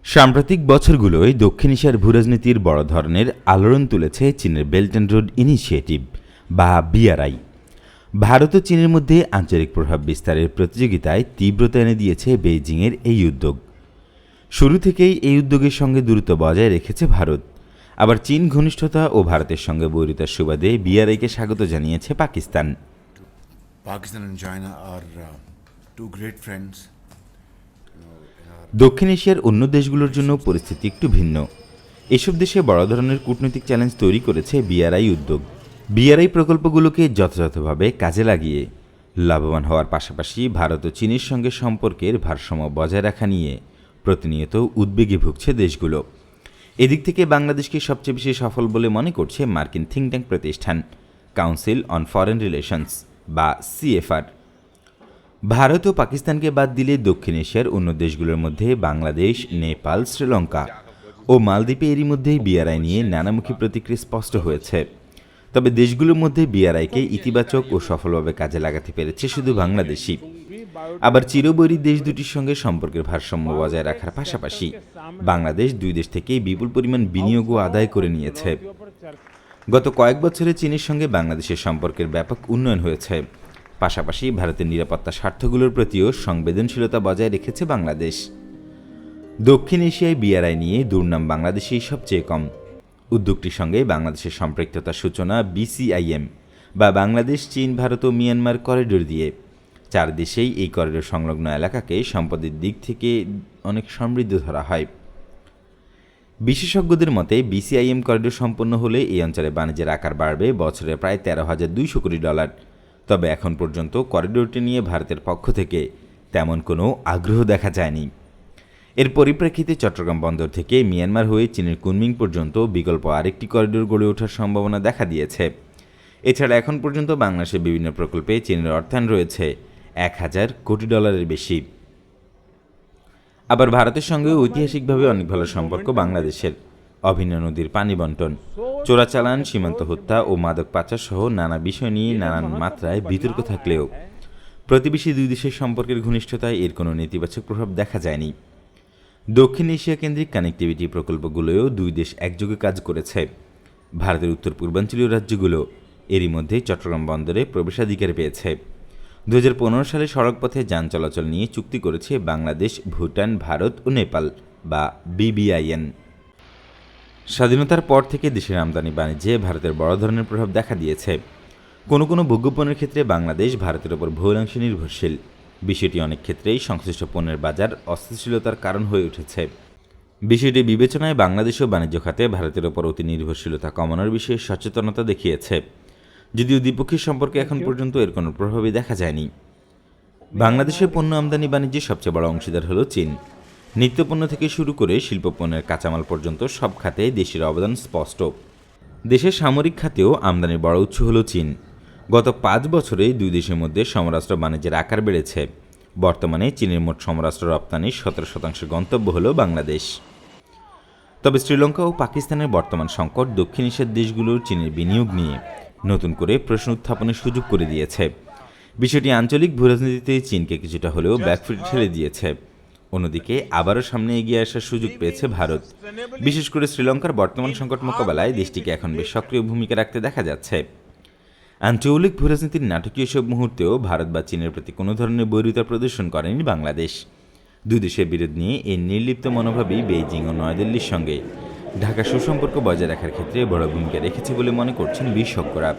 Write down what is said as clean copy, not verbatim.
সাম্প্রতিক বছরগুলোয় দক্ষিণ এশিয়ার ভূরাজনীতির বড় ধরনের আলোড়ন তুলেছে চীনের বেল্ট অ্যান্ড রোড ইনিশিয়েটিভ বা বিআরআই। ভারত ও চীনের মধ্যে আঞ্চলিক প্রভাব বিস্তারের প্রতিযোগিতায় তীব্রতা এনে দিয়েছে বেইজিংয়ের এই উদ্যোগ। শুরু থেকেই এই উদ্যোগের সঙ্গে দূরত্ব বজায় রেখেছে ভারত। আবার চীন ঘনিষ্ঠতা ও ভারতের সঙ্গে বৈরিতার সুবাদে বিআরআইকে স্বাগত জানিয়েছে Pakistan. Pakistan and China are two great friends. দক্ষিণ এশিয়ার অন্য দেশগুলোর জন্য পরিস্থিতি একটু ভিন্ন। এসব দেশে বড় ধরনের কূটনৈতিক চ্যালেঞ্জ তৈরি করেছে বিআরআই উদ্যোগ। বিআরআই প্রকল্পগুলোকে যথাযথভাবে কাজে লাগিয়ে লাভবান হওয়ার পাশাপাশি ভারত ও চীনের সঙ্গে সম্পর্কের ভারসাম্য বজায় রাখা নিয়ে প্রতিনিয়ত উদ্বেগে ভুগছে দেশগুলো। এদিক থেকে বাংলাদেশকে সবচেয়ে বেশি সফল বলে মনে করছে মার্কিন থিঙ্ক ট্যাঙ্ক প্রতিষ্ঠান কাউন্সিল অন ফরেন রিলেশনস বা সিএফআর। ভারত ও পাকিস্তানকে বাদ দিলে দক্ষিণ এশিয়ার অন্য দেশগুলোর মধ্যে বাংলাদেশ, নেপাল, শ্রীলঙ্কা ও মালদ্বীপে এরই মধ্যেই বিআরআই নিয়ে নানামুখী প্রতিক্রিয়া স্পষ্ট হয়েছে। তবে দেশগুলোর মধ্যে বিআরআইকে ইতিবাচক ও সফলভাবে কাজে লাগাতে পেরেছে শুধু বাংলাদেশই। আবার চিরবৈরী দেশ দুটির সঙ্গে সম্পর্কের ভারসাম্য বজায় রাখার পাশাপাশি বাংলাদেশ দুই দেশ থেকেই বিপুল পরিমাণ বিনিয়োগও আদায় করে নিয়েছে। গত কয়েক বছরে চীনের সঙ্গে বাংলাদেশের সম্পর্কের ব্যাপক উন্নয়ন হয়েছে। পাশাপাশি ভারতের নিরাপত্তা স্বার্থগুলোর প্রতিও সংবেদনশীলতা বজায় রেখেছে বাংলাদেশ। দক্ষিণ এশিয়ায় বিআরআই নিয়ে দুর্নাম বাংলাদেশেই সবচেয়ে কম। উদ্যোগটির সঙ্গে বাংলাদেশের সম্পৃক্ততার সূচনা বিসিআইএম বা বাংলাদেশ, চীন, ভারত ও মিয়ানমার করিডোর দিয়ে। চার দেশেই এই করিডোর সংলগ্ন এলাকাকে সম্পদের দিক থেকে অনেক সমৃদ্ধ ধরা হয়। বিশেষজ্ঞদের মতে বিসিআইএম করিডোর সম্পন্ন হলে এই অঞ্চলে বাণিজ্যের আকার বাড়বে বছরে প্রায় 13,200 কোটি ডলার। তবে এখন পর্যন্ত করিডোরটি নিয়ে ভারতের পক্ষ থেকে তেমন কোনো আগ্রহ দেখা যায়নি। এর পরিপ্রেক্ষিতে চট্টগ্রাম বন্দর থেকে মিয়ানমার হয়ে চীনের কুনমিং পর্যন্ত বিকল্প আরেকটি করিডোর গড়ে ওঠার সম্ভাবনা দেখা দিয়েছে। এছাড়া এখন পর্যন্ত বাংলাদেশের বিভিন্ন প্রকল্পে চীনের অর্থায়ন রয়েছে 1,000 কোটি ডলারের বেশি। আবার ভারতের সঙ্গেও ঐতিহাসিকভাবে অনেক ভালো সম্পর্ক বাংলাদেশের। অভিন্ন নদীর পানি বন্টন, চোরাচালান, সীমান্ত হত্যা ও মাদক পাচার সহ নানা বিষয় নিয়ে নানান মাত্রায় বিতর্ক থাকলেও প্রতিবেশী দুই দেশের সম্পর্কের ঘনিষ্ঠতায় এর কোনো নেতিবাচক প্রভাব দেখা যায়নি। দক্ষিণ এশিয়া কেন্দ্রিক কানেক্টিভিটি প্রকল্পগুলোও দুই দেশ একযোগে কাজ করেছে। ভারতের উত্তর পূর্বাঞ্চলীয় রাজ্যগুলো এরই মধ্যে চট্টগ্রাম বন্দরে প্রবেশাধিকার পেয়েছে। 2015 সালে সড়কপথে যান চলাচল নিয়ে চুক্তি করেছে বাংলাদেশ, ভুটান, ভারত ও নেপাল বা বিবিআইএন। স্বাধীনতার পর থেকে দেশের আমদানি বাণিজ্যে ভারতের বড় ধরনের প্রভাব দেখা দিয়েছে। কোনো কোনো ভোগ্যপণ্যের ক্ষেত্রে বাংলাদেশ ভারতের ওপর বহুলাংশে নির্ভরশীল। বিষয়টি অনেক ক্ষেত্রেই সংশ্লিষ্ট পণ্যের বাজার অস্থিতিশীলতার কারণ হয়ে উঠেছে। বিষয়টি বিবেচনায় বাংলাদেশও বাণিজ্য খাতে ভারতের ওপর অতি নির্ভরশীলতা কমানোর বিষয়ে সচেতনতা দেখিয়েছে। যদিও দ্বিপক্ষীয় সম্পর্কে এখন পর্যন্ত এর কোনো প্রভাবই দেখা যায়নি। বাংলাদেশের পণ্য আমদানি বাণিজ্যে সবচেয়ে বড় অংশীদার হল চীন। নিত্যপণ্য থেকে শুরু করে শিল্পপণ্যের কাঁচামাল পর্যন্ত সব খাতে দেশের অবদান স্পষ্ট। দেশের সামরিক খাতেও আমদানির বড় উৎস হল চীন। গত 5 বছরে দুই দেশের মধ্যে সমরাস্ত্র বাণিজ্যের আকার বেড়েছে। বর্তমানে চীনের মোট সমরাস্ত্র রপ্তানির 17% গন্তব্য হল বাংলাদেশ। তবে শ্রীলঙ্কা ও পাকিস্তানের বর্তমান সংকট দক্ষিণ এশিয়ার দেশগুলোর চীনের বিনিয়োগ নিয়ে নতুন করে প্রশ্ন উত্থাপনের সুযোগ করে দিয়েছে। বিষয়টি আঞ্চলিক ভূরাজনীতিতে চীনকে কিছুটা হলেও ব্যাকফুটে ঠেলে দিয়েছে। অন্যদিকে আবারও সামনে এগিয়ে আসার সুযোগ পেয়েছে ভারত। বিশেষ করে শ্রীলঙ্কার বর্তমান সংকট মোকাবেলায় দেশটিকে এখন বেশ সক্রিয় ভূমিকা রাখতে দেখা যাচ্ছে। আঞ্চলিক ভূরাজনীতির নাটকীয় সব মুহূর্তেও ভারত বা চীনের প্রতি কোনো ধরনের বৈরিতা প্রদর্শন করেনি বাংলাদেশ। দুই দেশের বিরোধ নিয়ে এই নির্লিপ্ত মনোভাবই বেইজিং ও নয়াদিল্লির সঙ্গে ঢাকা সুসম্পর্ক বজায় রাখার ক্ষেত্রে বড় ভূমিকা রেখেছে বলে মনে করছেন বিশেষজ্ঞরা।